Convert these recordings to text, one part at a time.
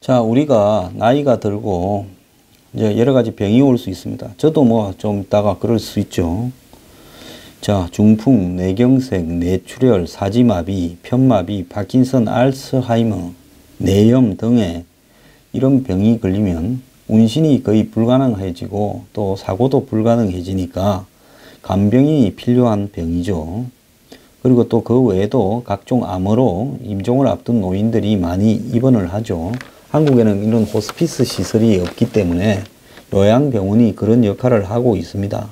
자, 우리가 나이가 들고 이제 여러 가지 병이 올 수 있습니다. 저도 뭐 좀 있다가 그럴 수 있죠. 자, 중풍, 뇌경색, 뇌출혈, 사지마비, 편마비, 파킨슨, 알츠하이머, 뇌염 등의 이런 병이 걸리면 운신이 거의 불가능해지고 또 사고도 불가능해지니까 간병이 필요한 병이죠. 그리고 또 그 외에도 각종 암으로 임종을 앞둔 노인들이 많이 입원을 하죠. 한국에는 이런 호스피스 시설이 없기 때문에 요양병원이 그런 역할을 하고 있습니다.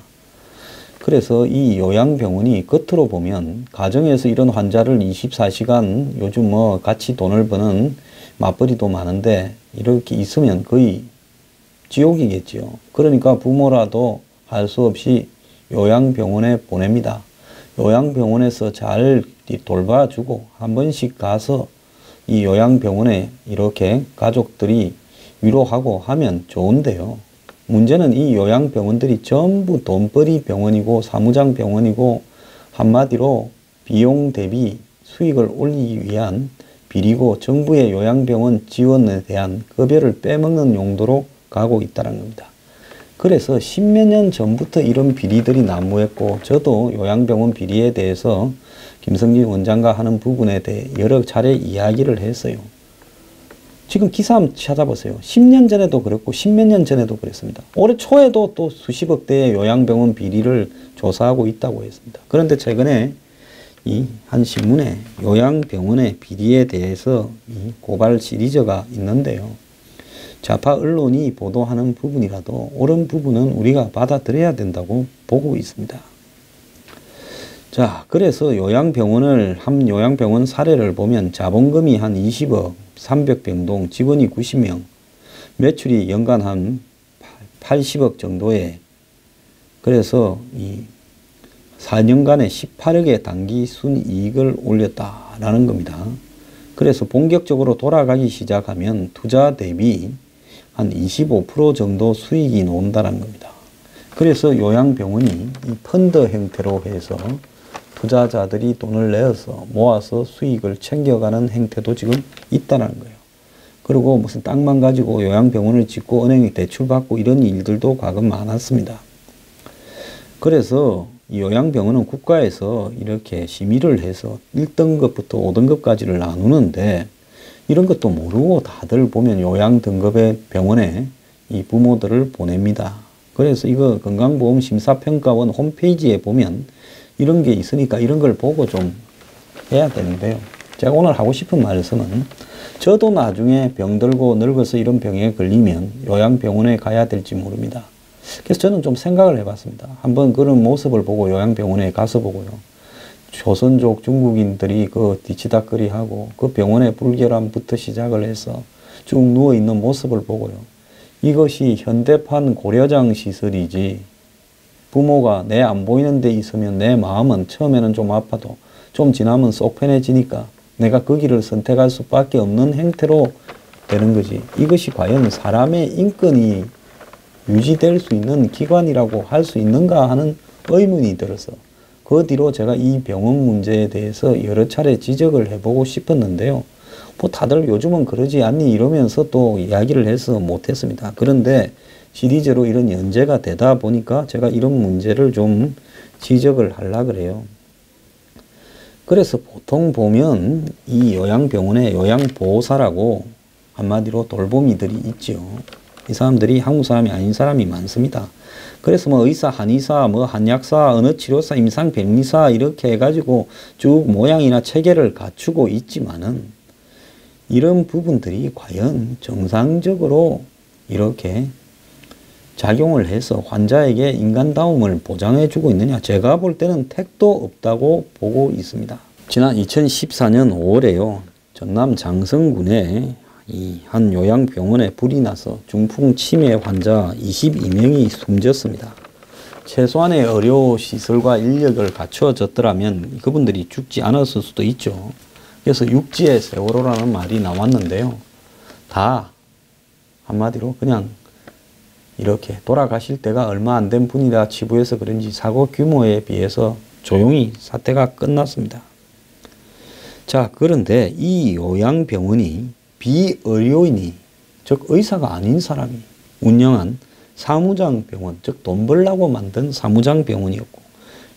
그래서 이 요양병원이 겉으로 보면 가정에서 이런 환자를 24시간 요즘 뭐 같이 돈을 버는 맞벌이도 많은데 이렇게 있으면 거의 지옥이겠지요. 그러니까 부모라도 할 수 없이 요양병원에 보냅니다. 요양병원에서 잘 돌봐주고 한 번씩 가서 이 요양병원에 이렇게 가족들이 위로하고 하면 좋은데요. 문제는 이 요양병원들이 전부 돈벌이 병원이고 사무장 병원이고 한마디로 비용 대비 수익을 올리기 위한 비리고 정부의 요양병원 지원에 대한 급여를 빼먹는 용도로 가고 있다는 겁니다. 그래서 십몇 년 전부터 이런 비리들이 난무했고 저도 요양병원 비리에 대해서 김성진 원장과 하는 부분에 대해 여러 차례 이야기를 했어요. 지금 기사 한번 찾아보세요. 10년 전에도 그랬고 10몇 년 전에도 그랬습니다. 올해 초에도 또 수십억대의 요양병원 비리를 조사하고 있다고 했습니다. 그런데 최근에 이 한 신문에 요양병원의 비리에 대해서 이 고발 시리즈가 있는데요. 좌파 언론이 보도하는 부분이라도 옳은 부분은 우리가 받아들여야 된다고 보고 있습니다. 자, 그래서 한 요양병원 사례를 보면 자본금이 한 20억, 300병동, 직원이 90명, 매출이 연간 한 80억 정도에, 그래서 이 4년간에 18억의 단기 순이익을 올렸다라는 겁니다. 그래서 본격적으로 돌아가기 시작하면 투자 대비 한 25% 정도 수익이 나온다는 겁니다. 그래서 요양병원이 이 펀드 형태로 해서 투자자들이 돈을 내어서 모아서 수익을 챙겨가는 행태도 지금 있다는 거예요. 그리고 무슨 땅만 가지고 요양병원을 짓고 은행에 대출받고 이런 일들도 과거 많았습니다. 그래서 이 요양병원은 국가에서 이렇게 심의를 해서 1등급부터 5등급까지를 나누는데 이런 것도 모르고 다들 보면 요양 등급의 병원에 이 부모들을 보냅니다. 그래서 이거 건강보험심사평가원 홈페이지에 보면 이런 게 있으니까 이런 걸 보고 좀 해야 되는데요. 제가 오늘 하고 싶은 말씀은 저도 나중에 병들고 늙어서 이런 병에 걸리면 요양병원에 가야 될지 모릅니다. 그래서 저는 좀 생각을 해봤습니다. 한번 그런 모습을 보고 요양병원에 가서 보고요. 조선족 중국인들이 그 뒤치다거리 하고 그 병원의 불결함부터 시작을 해서 쭉 누워있는 모습을 보고요. 이것이 현대판 고려장 시설이지 부모가 내 안 보이는 데 있으면 내 마음은 처음에는 좀 아파도 좀 지나면 쏙 편해지니까 내가 그 길을 선택할 수밖에 없는 행태로 되는 거지. 이것이 과연 사람의 인권이 유지될 수 있는 기관이라고 할 수 있는가 하는 의문이 들어서 그 뒤로 제가 이 병원 문제에 대해서 여러 차례 지적을 해보고 싶었는데요. 뭐 다들 요즘은 그러지 않니 이러면서 또 이야기를 해서 못했습니다. 그런데 시리즈로 이런 연재가 되다 보니까 제가 이런 문제를 좀 지적을 하려고 그래요. 그래서 보통 보면 이 요양병원에 요양보호사라고 한마디로 돌보미들이 있죠. 이 사람들이 한국 사람이 아닌 사람이 많습니다. 그래서 뭐 의사, 한의사, 뭐 한약사, 어느 치료사, 임상 병리사 이렇게 해가지고 쭉 모양이나 체계를 갖추고 있지만은 이런 부분들이 과연 정상적으로 이렇게 작용을 해서 환자에게 인간다움을 보장해주고 있느냐? 제가 볼 때는 택도 없다고 보고 있습니다. 지난 2014년 5월에요. 전남 장성군에 이 한 요양병원에 불이 나서 중풍 치매 환자 22명이 숨졌습니다. 최소한의 의료시설과 인력을 갖추어졌더라면 그분들이 죽지 않았을 수도 있죠. 그래서 육지의 세월호라는 말이 나왔는데요. 다 한마디로 그냥 이렇게 돌아가실 때가 얼마 안 된 분이라 치부해서 그런지 사고 규모에 비해서 조용히 사태가 끝났습니다. 자, 그런데 이 요양병원이 비의료인이 즉 의사가 아닌 사람이 운영한 사무장병원, 즉 돈 벌라고 만든 사무장병원이었고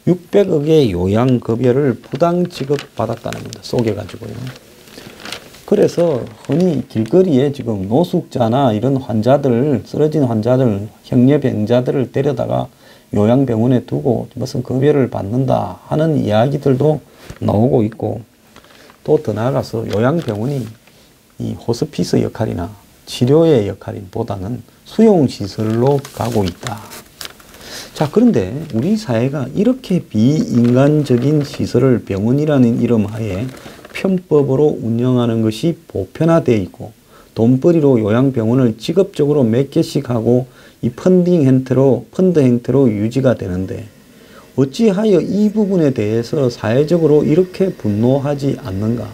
600억의 요양급여를 부당 지급받았다는 겁니다. 속여가지고요. 그래서 흔히 길거리에 지금 노숙자나 이런 환자들, 쓰러진 환자들, 형제병자들을 데려다가 요양병원에 두고 무슨 급여를 받는다 하는 이야기들도 나오고 있고, 또 더 나아가서 요양병원이 이 호스피스 역할이나 치료의 역할보다는 수용시설로 가고 있다. 자, 그런데 우리 사회가 이렇게 비인간적인 시설을 병원이라는 이름 하에 편법으로 운영하는 것이 보편화되어 있고, 돈벌이로 요양병원을 직업적으로 몇 개씩 하고 이 펀드 형태로 유지가 되는데, 어찌하여 이 부분에 대해서 사회적으로 이렇게 분노하지 않는가?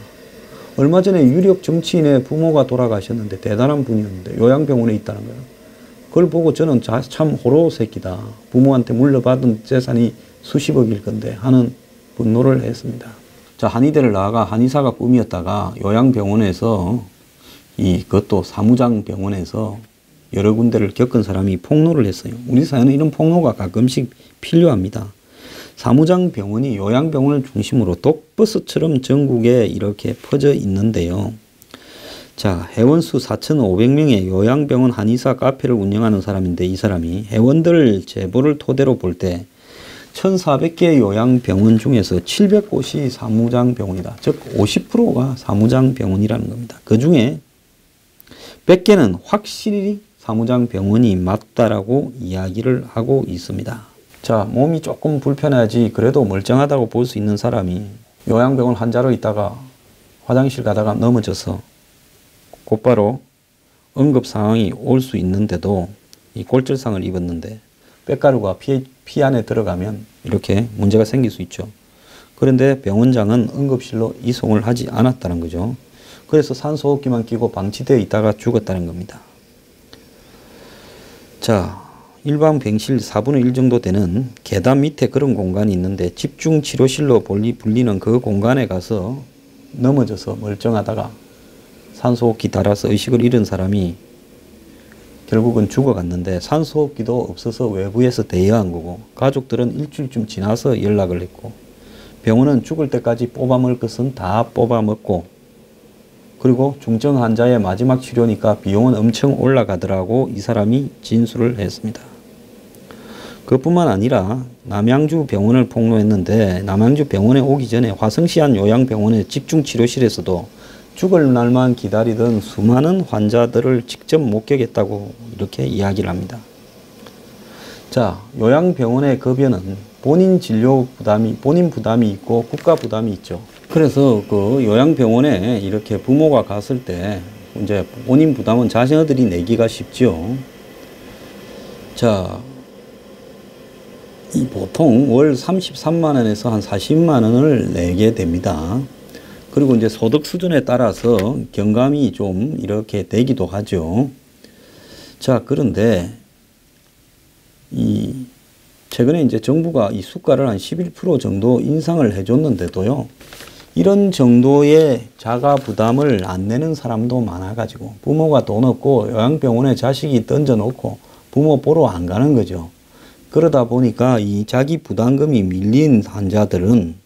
얼마 전에 유력 정치인의 부모가 돌아가셨는데, 대단한 분이었는데 요양병원에 있다는 거예요. 그걸 보고 저는 참 호로 새끼다. 부모한테 물려받은 재산이 수십억일 건데 하는 분노를 했습니다. 자, 한의대를 나와가 한의사가 꿈이었다가 요양병원에서 그것도 사무장병원에서 여러 군데를 겪은 사람이 폭로를 했어요. 우리 사회는 이런 폭로가 가끔씩 필요합니다. 사무장병원이 요양병원을 중심으로 독버스처럼 전국에 이렇게 퍼져 있는데요. 자, 회원수 4,500명의 요양병원 한의사 카페를 운영하는 사람인데, 이 사람이 회원들 제보를 토대로 볼 때 1,400개 요양병원 중에서 700곳이 사무장병원이다. 즉 50%가 사무장병원이라는 겁니다. 그 중에 100개는 확실히 사무장병원이 맞다라고 이야기를 하고 있습니다. 자, 몸이 조금 불편하지 그래도 멀쩡하다고 볼 수 있는 사람이 요양병원 환자로 있다가 화장실 가다가 넘어져서 곧바로 응급 상황이 올 수 있는데도 이 골절상을 입었는데 뼈가루가 피 안에 들어가면 이렇게 문제가 생길 수 있죠. 그런데 병원장은 응급실로 이송을 하지 않았다는 거죠. 그래서 산소호흡기만 끼고 방치되어 있다가 죽었다는 겁니다. 자, 일반 병실 4분의 1 정도 되는 계단 밑에 그런 공간이 있는데, 집중치료실로 불리는 그 공간에 가서 넘어져서 멀쩡하다가 산소호흡기 달아서 의식을 잃은 사람이 결국은 죽어갔는데, 산소호흡기도 없어서 외부에서 대여한 거고, 가족들은 일주일쯤 지나서 연락을 했고, 병원은 죽을 때까지 뽑아먹을 것은 다 뽑아먹고, 그리고 중증 환자의 마지막 치료니까 비용은 엄청 올라가더라고 이 사람이 진술을 했습니다. 그뿐만 아니라 남양주 병원을 폭로했는데, 남양주 병원에 오기 전에 화성시한 요양병원의 집중치료실에서도 죽을 날만 기다리던 수많은 환자들을 직접 목격했다고 이렇게 이야기를 합니다. 자, 요양병원의 급여는 본인 부담이 있고 국가 부담이 있죠. 그래서 그 요양병원에 이렇게 부모가 갔을 때 이제 본인 부담은 자녀들이 내기가 쉽죠. 자, 보통 월 33만 원에서 한 40만 원을 내게 됩니다. 그리고 이제 소득 수준에 따라서 경감이 좀 이렇게 되기도 하죠. 자, 그런데 최근에 이제 정부가 이 수가를 한 11% 정도 인상을 해줬는데도요, 이런 정도의 자가 부담을 안 내는 사람도 많아가지고 부모가 돈 없고 요양병원에 자식이 던져놓고 부모 보러 안 가는 거죠. 그러다 보니까 이 자기 부담금이 밀린 환자들은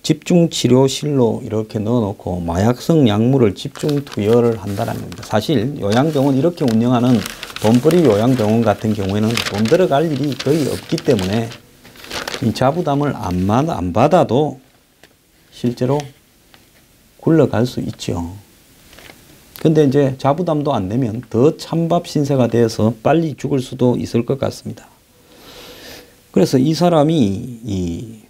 집중치료실로 이렇게 넣어놓고 마약성 약물을 집중 투여를 한다는 겁니다. 사실 요양병원 이렇게 운영하는 돈벌이 요양병원 같은 경우에는 돈 들어갈 일이 거의 없기 때문에 이 자부담을 안 받아도 실제로 굴러갈 수 있죠. 근데 이제 자부담도 안 내면 더 찬밥 신세가 되어서 빨리 죽을 수도 있을 것 같습니다. 그래서 이 사람이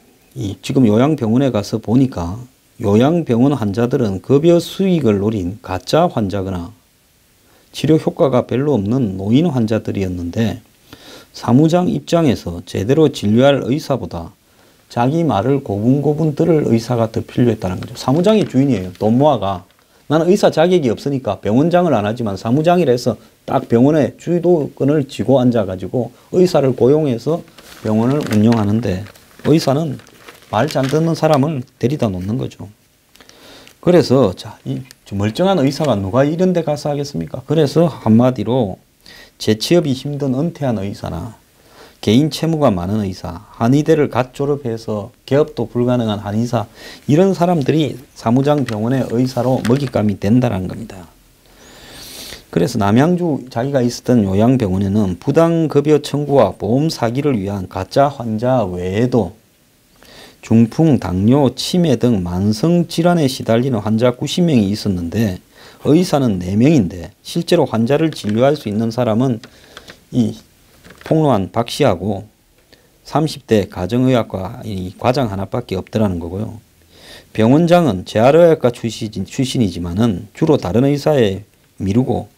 지금 요양병원에 가서 보니까 요양병원 환자들은 급여 수익을 노린 가짜 환자거나 치료 효과가 별로 없는 노인 환자들이었는데, 사무장 입장에서 제대로 진료할 의사보다 자기 말을 고분고분 들을 의사가 더 필요했다는 거죠. 사무장이 주인이에요. 돈 모아가. 나는 의사 자격이 없으니까 병원장을 안 하지만 사무장이라 해서 딱 병원에 주도권을 쥐고 앉아가지고 의사를 고용해서 병원을 운영하는데, 의사는 말 잘 듣는 사람을 데려다 놓는 거죠. 그래서 자, 멀쩡한 의사가 누가 이런 데 가서 하겠습니까? 그래서 한마디로 재취업이 힘든 은퇴한 의사나 개인 채무가 많은 의사, 한의대를 갓 졸업해서 개업도 불가능한 한의사, 이런 사람들이 사무장 병원의 의사로 먹잇감이 된다는 겁니다. 그래서 남양주 자기가 있었던 요양병원에는 부당급여 청구와 보험 사기를 위한 가짜 환자 외에도 중풍, 당뇨, 치매 등 만성질환에 시달리는 환자 90명이 있었는데 의사는 4명인데 실제로 환자를 진료할 수 있는 사람은 이 폭로한 박 씨하고 30대 가정의학과 이 과장 하나밖에 없더라는 거고요. 병원장은 재활의학과 출신이지만은 주로 다른 의사에 미루고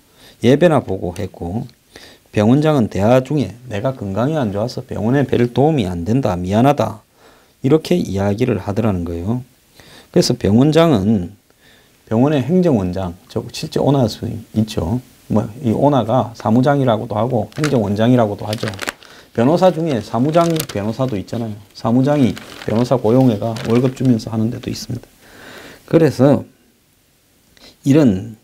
예배나 보고 했고, 병원장은 대화 중에 내가 건강이 안 좋아서 병원에 별 도움이 안 된다, 미안하다, 이렇게 이야기를 하더라는 거예요. 그래서 병원장은 병원의 행정원장, 실제 오나 수 있죠. 이 오나가 사무장이라고도 하고 행정원장이라고도 하죠. 변호사 중에 사무장 변호사도 있잖아요. 사무장이 변호사 고용해가 월급 주면서 하는 데도 있습니다. 그래서 이런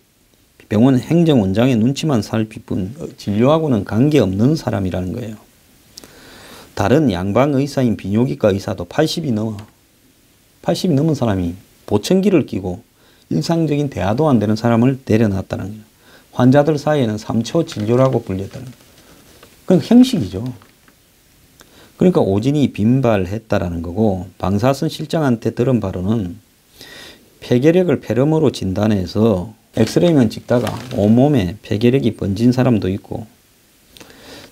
병원 행정원장의 눈치만 살필 뿐 진료하고는 관계없는 사람이라는 거예요. 다른 양방 의사인 비뇨기과 의사도 80이 넘은 사람이 보청기를 끼고 일상적인 대화도 안 되는 사람을 내려놨다는 거예요. 환자들 사이에는 3초 진료라고 불렸다는 거예요. 그건 형식이죠. 그러니까 오진이 빈발했다라는 거고, 방사선 실장한테 들은 바로는 폐결핵을 폐렴으로 진단해서 엑스레이만 찍다가 온몸에 폐결핵이 번진 사람도 있고,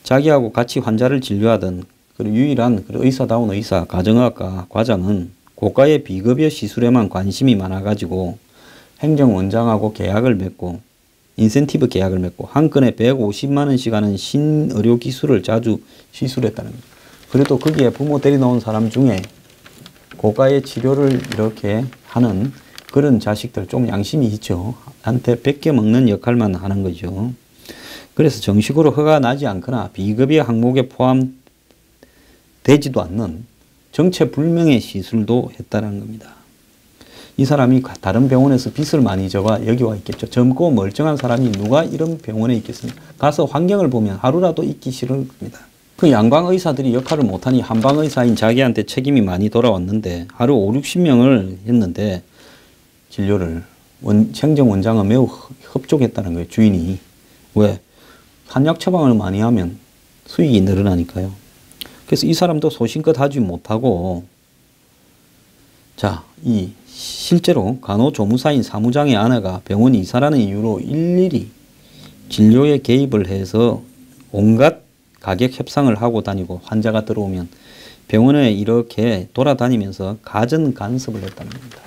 자기하고 같이 환자를 진료하던 유일한 의사다운 의사, 가정의학과 과장은 고가의 비급여 시술에만 관심이 많아가지고 행정원장하고 계약을 맺고 인센티브 계약을 맺고 한 건에 150만 원씩 하는 신의료 기술을 자주 시술했다는 거예요. 그래도 거기에 부모 데려놓은 사람 중에 고가의 치료를 이렇게 하는 그런 자식들 좀 양심이 있죠. 한테 뺏겨 먹는 역할만 하는 거죠. 그래서 정식으로 허가 나지 않거나 비급여 항목에 포함되지도 않는 정체불명의 시술도 했다는 겁니다. 이 사람이 다른 병원에서 빚을 많이 져가 여기 와 있겠죠. 젊고 멀쩡한 사람이 누가 이런 병원에 있겠습니까? 가서 환경을 보면 하루라도 있기 싫은 겁니다. 그 양방 의사들이 역할을 못하니 한방 의사인 자기한테 책임이 많이 돌아왔는데 하루 5, 60명을 했는데 진료를 행정원장은 매우 흡족했다는 거예요. 주인이. 왜? 한약 처방을 많이 하면 수익이 늘어나니까요. 그래서 이 사람도 소신껏 하지 못하고, 자, 실제로 간호조무사인 사무장의 아내가 병원 이사라는 이유로 일일이 진료에 개입을 해서 온갖 가격 협상을 하고 다니고, 환자가 들어오면 병원에 이렇게 돌아다니면서 가전 간섭을 했다는 겁니다.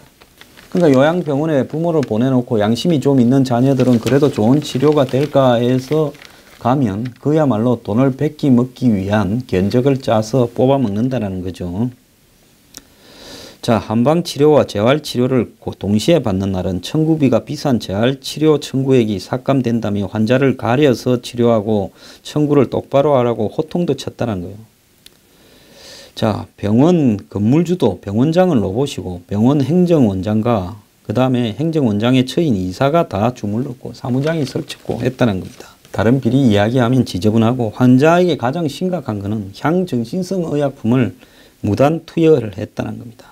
그러니까 요양병원에 부모를 보내놓고 양심이 좀 있는 자녀들은 그래도 좋은 치료가 될까 해서 가면 그야말로 돈을 뺏기 먹기 위한 견적을 짜서 뽑아 먹는다는 거죠. 자, 한방치료와 재활치료를 동시에 받는 날은 청구비가 비싼 재활치료 청구액이 삭감된다며 환자를 가려서 치료하고 청구를 똑바로 하라고 호통도 쳤다는 거예요. 자, 병원 건물주도 병원장을 로봇이고 병원 행정원장과 그 다음에 행정원장의 처인 이사가 다 주물렀고 사무장이 설쳤고 했다는 겁니다. 다른 비리 이야기하면 지저분하고, 환자에게 가장 심각한 것은 향정신성 의약품을 무단 투여를 했다는 겁니다.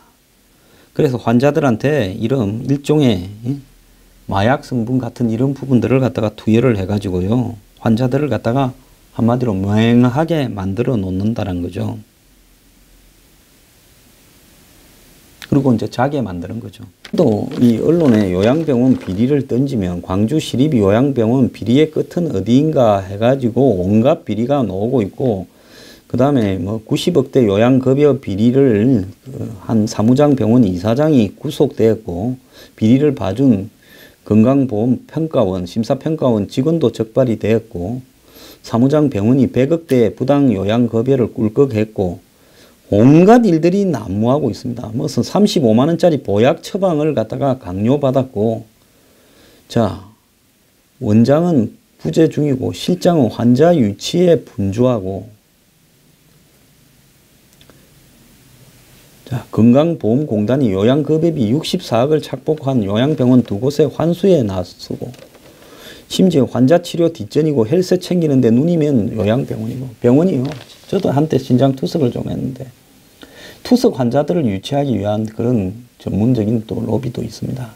그래서 환자들한테 이런 일종의 마약 성분 같은 이런 부분들을 갖다가 투여를 해가지고요, 환자들을 갖다가 한마디로 맹하게 만들어 놓는다는 거죠. 그리고 이제 자게 만드는 거죠. 또 이 언론에 요양병원 비리를 던지면 광주시립 요양병원 비리의 끝은 어디인가 해가지고 온갖 비리가 나오고 있고, 그 다음에 뭐 90억대 요양급여 비리를 한 사무장 병원 이사장이 구속되었고, 비리를 봐준 건강보험평가원, 심사평가원 직원도 적발이 되었고, 사무장 병원이 100억대 부당 요양급여를 꿀꺽했고, 온갖 일들이 난무하고 있습니다. 무슨 35만 원짜리 보약 처방을 갖다가 강요받았고, 자, 원장은 부재 중이고 실장은 환자 유치에 분주하고, 자, 건강보험공단이 요양급여비 64억을 착복한 요양병원 2곳에 환수에 나서고, 심지어 환자 치료 뒷전이고 헬스 챙기는데 눈이면 요양병원이고, 병원이요. 저도 한때 신장 투석을 좀 했는데, 투석 환자들을 유치하기 위한 그런 전문적인 또 로비도 있습니다.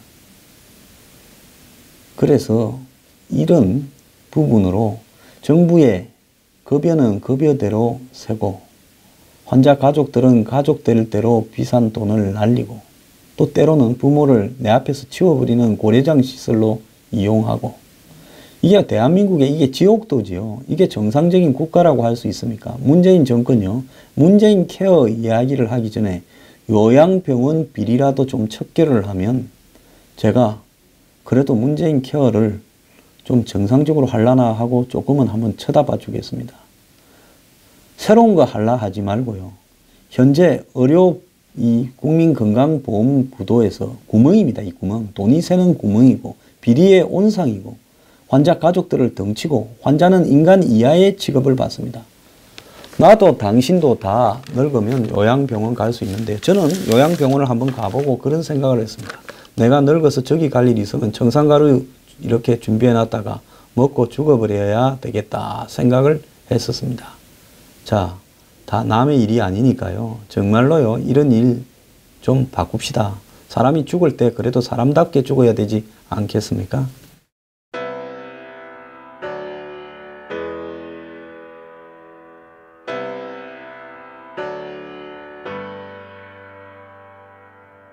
그래서 이런 부분으로 정부의 급여는 급여대로 세고, 환자 가족들은 가족들대로 비싼 돈을 날리고, 또 때로는 부모를 내 앞에서 치워버리는 고래장 시설로 이용하고, 이게 대한민국의 이게 지옥도지요. 이게 정상적인 국가라고 할 수 있습니까? 문재인 정권요. 문재인 케어 이야기를 하기 전에 요양병원 비리라도 좀 척결을 하면 제가 그래도 문재인 케어를 좀 정상적으로 하려나 하고 조금은 한번 쳐다봐 주겠습니다. 새로운 거 하려 하지 말고요. 현재 의료 이 국민건강보험구도에서 구멍입니다. 이 구멍. 돈이 새는 구멍이고 비리의 온상이고 환자 가족들을 덩치고 환자는 인간 이하의 취급을 받습니다. 나도 당신도 다 늙으면 요양병원 갈 수 있는데 저는 요양병원을 한번 가보고 그런 생각을 했습니다. 내가 늙어서 저기 갈 일이 있으면 청산가루 이렇게 준비해놨다가 먹고 죽어버려야 되겠다 생각을 했었습니다. 자, 다 남의 일이 아니니까요. 정말로요. 이런 일 좀 바꿉시다. 사람이 죽을 때 그래도 사람답게 죽어야 되지 않겠습니까?